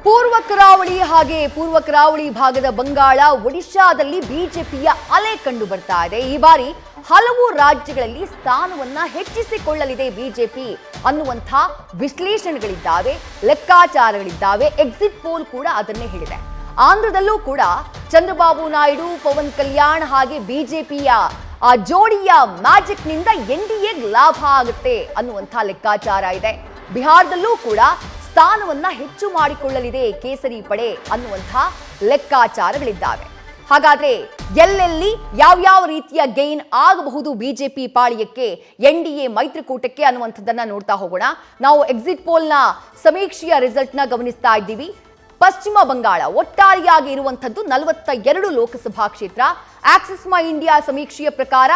ಪೂರ್ವ ಕರಾವಳಿ ಭಾಗದ ಬಂಗಾಳ ಒಡಿಶಾದಲ್ಲಿ ಬಿಜೆಪಿಯ ಅಲೆ ಕಂಡು ಬರ್ತಾ ಇದೆ. ಈ ಬಾರಿ ಹಲವು ರಾಜ್ಯಗಳಲ್ಲಿ ಸ್ಥಾನವನ್ನ ಹೆಚ್ಚಿಸಿಕೊಳ್ಳಲಿದೆ ಬಿಜೆಪಿ ಅನ್ನುವಂಥ ವಿಶ್ಲೇಷಣೆಗಳಿದ್ದಾವೆ, ಲೆಕ್ಕಾಚಾರಗಳಿದ್ದಾವೆ. ಎಕ್ಸಿಟ್ ಪೋಲ್ ಕೂಡ ಅದನ್ನೇ ಹೇಳಿದೆ. ಆಂಧ್ರದಲ್ಲೂ ಕೂಡ ಚಂದ್ರಬಾಬು ನಾಯ್ಡು, ಪವನ್ ಕಲ್ಯಾಣ್ ಹಾಗೆ ಬಿಜೆಪಿಯ ಆ ಜೋಡಿಯ ಮ್ಯಾಜಿಕ್ ನಿಂದ ಎನ್ಡಿಎ ಲಾಭ ಆಗುತ್ತೆ ಅನ್ನುವಂಥ ಲೆಕ್ಕಾಚಾರ ಇದೆ. ಬಿಹಾರದಲ್ಲೂ ಕೂಡ ಸ್ಥಾನವನ್ನ ಹೆಚ್ಚು ಮಾಡಿಕೊಳ್ಳಲಿದೆ ಕೇಸರಿ ಪಡೆ ಅನ್ನುವಂಥ ಲೆಕ್ಕಾಚಾರಗಳಿದ್ದಾವೆ. ಹಾಗಾದ್ರೆ ಎಲ್ಲೆಲ್ಲಿ ಯಾವ್ಯಾವ ರೀತಿಯ ಗೈನ್ ಆಗಬಹುದು ಬಿಜೆಪಿ ಪಾಳಿಯಕ್ಕೆ, ಎನ್ಡಿಎ ಮೈತ್ರಿಕೂಟಕ್ಕೆ ಅನ್ನುವಂಥದ್ದನ್ನ ನೋಡ್ತಾ ಹೋಗೋಣ. ನಾವು ಎಕ್ಸಿಟ್ ಪೋಲ್ನ ಸಮೀಕ್ಷೆಯ ರಿಸಲ್ಟ್ನ ಗಮನಿಸ್ತಾ ಇದ್ದೀವಿ. ಪಶ್ಚಿಮ ಬಂಗಾಳ ಒಟ್ಟಾರೆಯಾಗಿ ಇರುವಂಥದ್ದು 42 ಲೋಕಸಭಾ ಕ್ಷೇತ್ರ. ಆಕ್ಸಿಸ್ ಮೈ ಇಂಡಿಯಾ ಸಮೀಕ್ಷೆಯ ಪ್ರಕಾರ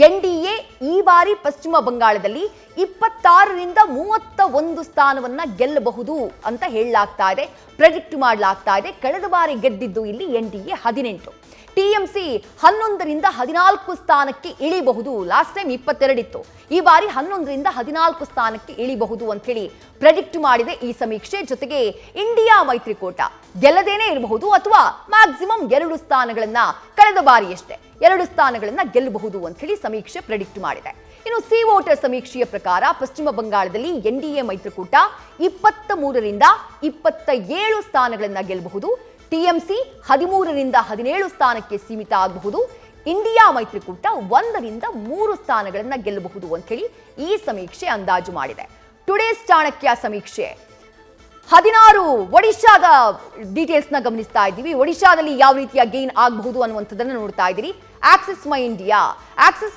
ಎನ್ಡಿಎ ಈ ಬಾರಿ ಪಶ್ಚಿಮ ಬಂಗಾಳದಲ್ಲಿ 26ರಿಂದ 31 ಸ್ಥಾನವನ್ನ ಗೆಲ್ಲಬಹುದು ಅಂತ ಹೇಳಲಾಗ್ತಾ ಇದೆ, ಪ್ರೆಡಿಕ್ಟ್ ಮಾಡಲಾಗ್ತಾ ಇದೆ. ಕಳೆದ ಬಾರಿ ಗೆದ್ದಿದ್ದು ಇಲ್ಲಿ ಎನ್ಡಿಎ 18. ಟಿಎಂಸಿ 11ರಿಂದ 14 ಸ್ಥಾನಕ್ಕೆ ಇಳಿಬಹುದು. ಲಾಸ್ಟ್ ಟೈಮ್ 22 ಇತ್ತು, ಈ ಬಾರಿ 11ರಿಂದ 14 ಸ್ಥಾನಕ್ಕೆ ಇಳಿಬಹುದು ಅಂತ ಹೇಳಿ ಪ್ರೆಡಿಕ್ಟ್ ಮಾಡಿದೆ ಈ ಸಮೀಕ್ಷೆ. ಜೊತೆಗೆ ಇಂಡಿಯಾ ಮೈತ್ರಿಕೂಟ ಗೆಲ್ಲದೇನೆ ಇರಬಹುದು ಅಥವಾ ಮ್ಯಾಕ್ಸಿಮಮ್ 2 ಸ್ಥಾನಗಳನ್ನ, ಕಳೆದ ಬಾರಿಯಷ್ಟೇ 2 ಸ್ಥಾನಗಳನ್ನ ಗೆಲ್ಲಬಹುದು ಅಂತ ಹೇಳಿ ಸಮೀಕ್ಷೆ ಪ್ರೆಡಿಕ್ಟ್ ಮಾಡಿದೆ. ಇನ್ನು ಸಿ ವೋಟರ್ ಸಮೀಕ್ಷೆಯ ಪ್ರಕಾರ ಪಶ್ಚಿಮ ಬಂಗಾಳದಲ್ಲಿ ಎನ್ಡಿಎ ಮೈತ್ರಿಕೂಟ 23ರಿಂದ 27 ಸ್ಥಾನಗಳನ್ನ ಗೆಲ್ಲಬಹುದು. ಟಿಎಂಸಿ 13ರಿಂದ 17 ಸ್ಥಾನಕ್ಕೆ ಸೀಮಿತ ಆಗಬಹುದು. ಇಂಡಿಯಾ ಮೈತ್ರಿಕೂಟ 1ರಿಂದ 3 ಸ್ಥಾನಗಳನ್ನ ಗೆಲ್ಲಬಹುದು ಅಂತ ಹೇಳಿ ಈ ಸಮೀಕ್ಷೆ ಅಂದಾಜು ಮಾಡಿದೆ. ಟುಡೇಸ್ ಚಾಣಕ್ಯ ಸಮೀಕ್ಷೆ 16 ಒಡಿಶಾದ ಡೀಟೇಲ್ಸ್ ನ ಗಮನಿಸ್ತಾ ಇದ್ದೀವಿ. ಒಡಿಶಾದಲ್ಲಿ ಯಾವ ರೀತಿಯ ಗೇನ್ ಆಗಬಹುದು ಅನ್ನುವಂಥದ್ದನ್ನು ನೋಡ್ತಾ ಇದ್ದೀರಿ. ಆಕ್ಸಿಸ್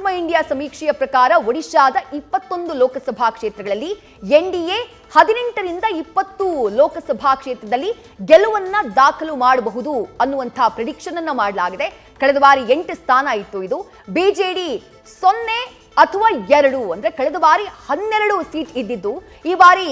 ಮೈ ಇಂಡಿಯಾ ಸಮೀಕ್ಷೆಯ ಪ್ರಕಾರ ಒಡಿಶಾದ 21 ಲೋಕಸಭಾ ಕ್ಷೇತ್ರಗಳಲ್ಲಿ ಎನ್ಡಿಎ 18ರಿಂದ 20 ಲೋಕಸಭಾ ಕ್ಷೇತ್ರದಲ್ಲಿ ಗೆಲುವನ್ನ ದಾಖಲು ಮಾಡಬಹುದು ಅನ್ನುವಂಥ ಪ್ರಿಡಿಕ್ಷನ್ ಅನ್ನ ಮಾಡಲಾಗಿದೆ. ಕಳೆದ ಬಾರಿ 8 ಸ್ಥಾನ ಇತ್ತು ಇದು. ಬಿಜೆಡಿ 0 ಅಥವಾ 2 ಅಂದ್ರೆ ಕಳೆದ ಬಾರಿ 12 ಸೀಟ್ ಇದ್ದಿದ್ದು ಈ ಬಾರಿ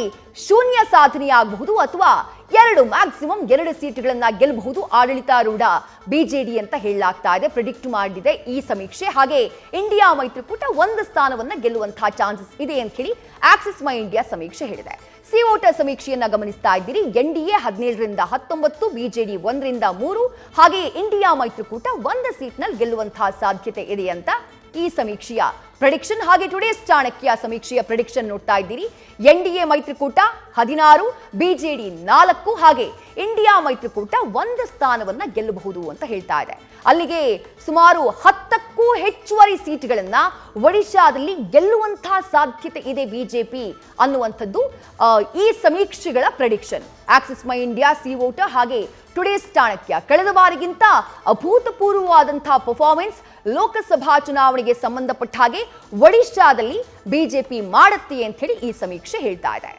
ಶೂನ್ಯ ಸಾಧನೆಯಾಗಬಹುದು ಅಥವಾ 2 ಮ್ಯಾಕ್ಸಿಮಮ್ 2 ಸೀಟ್ಗಳನ್ನ ಗೆಲ್ಲಬಹುದು ಆಡಳಿತಾರೂಢ ಬಿಜೆಡಿ ಅಂತ ಹೇಳಲಾಗ್ತಾ ಇದೆ, ಪ್ರಿಡಿಕ್ಟ್ ಮಾಡಿದೆ ಈ ಸಮೀಕ್ಷೆ. ಹಾಗೆ ಇಂಡಿಯಾ ಮೈತ್ರಿಕೂಟ 1 ಸ್ಥಾನವನ್ನ ಗೆಲ್ಲುವಂತಹ ಚಾನ್ಸಸ್ ಇದೆ ಅಂತ ಹೇಳಿ ಆಕ್ಸಿಸ್ ಮೈ ಇಂಡಿಯಾ ಸಮೀಕ್ಷೆ ಹೇಳಿದೆ. ಸಿ ವೋಟರ್ ಸಮೀಕ್ಷೆಯನ್ನ ಗಮನಿಸ್ತಾ ಇದ್ದೀರಿ. ಎನ್ಡಿಎ 17ರಿಂದ 19, ಬಿಜೆಡಿ 1ರಿಂದ 3, ಹಾಗೆ ಇಂಡಿಯಾ ಮೈತ್ರಿಕೂಟ 1 ಸೀಟ್ನಲ್ಲಿ ಗೆಲ್ಲುವಂತಹ ಸಾಧ್ಯತೆ ಇದೆ ಅಂತ ಈ ಸಮೀಕ್ಷೆಯ ಪ್ರೆಡಿಕ್ಷನ್. ಹಾಗೆ ಟುಡೇಸ್ ಚಾಣಕ್ಯ ಸಮೀಕ್ಷೆಯ ಪ್ರೆಡಿಕ್ಷನ್ ನೋಡ್ತಾ ಇದ್ದೀರಿ. ಎನ್ಡಿಎ ಮೈತ್ರಿಕೂಟ 16, ಬಿಜೆಡಿ 4, ಹಾಗೆ ಇಂಡಿಯಾ ಮೈತ್ರಿಕೂಟ 1 ಸ್ಥಾನವನ್ನ ಗೆಲ್ಲಬಹುದು ಅಂತ ಹೇಳ್ತಾ ಇದೆ. ಅಲ್ಲಿಗೆ ಸುಮಾರು 10ಕ್ಕೂ ಹೆಚ್ಚುವರಿ ಸೀಟ್ಗಳನ್ನ ಒಡಿಶಾದಲ್ಲಿ ಗೆಲ್ಲುವಂತಹ ಸಾಧ್ಯತೆ ಇದೆ ಬಿಜೆಪಿ ಅನ್ನುವಂಥದ್ದು ಈ ಸಮೀಕ್ಷೆಗಳ ಪ್ರೆಡಿಕ್ಷನ್. ಆಕ್ಸಿಸ್ ಮೈ ಇಂಡಿಯಾ, ಸಿ ವೋಟರ್ ಹಾಗೆ ಟುಡೇಸ್ ಚಾಣಕ್ಯ ಕಳೆದ ಬಾರಿಗಿಂತ ಅಭೂತಪೂರ್ವವಾದಂತಹ ಪರ್ಫಾರ್ಮೆನ್ಸ್ ಲೋಕಸಭಾ ಚುನಾವಣೆಗೆ ಸಂಬಂಧಪಟ್ಟ ಹಾಗೆ ಒಡಿಶಾದಲ್ಲಿ ಬಿಜೆಪಿ ಮಾಡುತ್ತೆ ಅಂತ ಹೇಳಿ ಈ ಸಮೀಕ್ಷೆ ಹೇಳ್ತಾ ಇದೆ.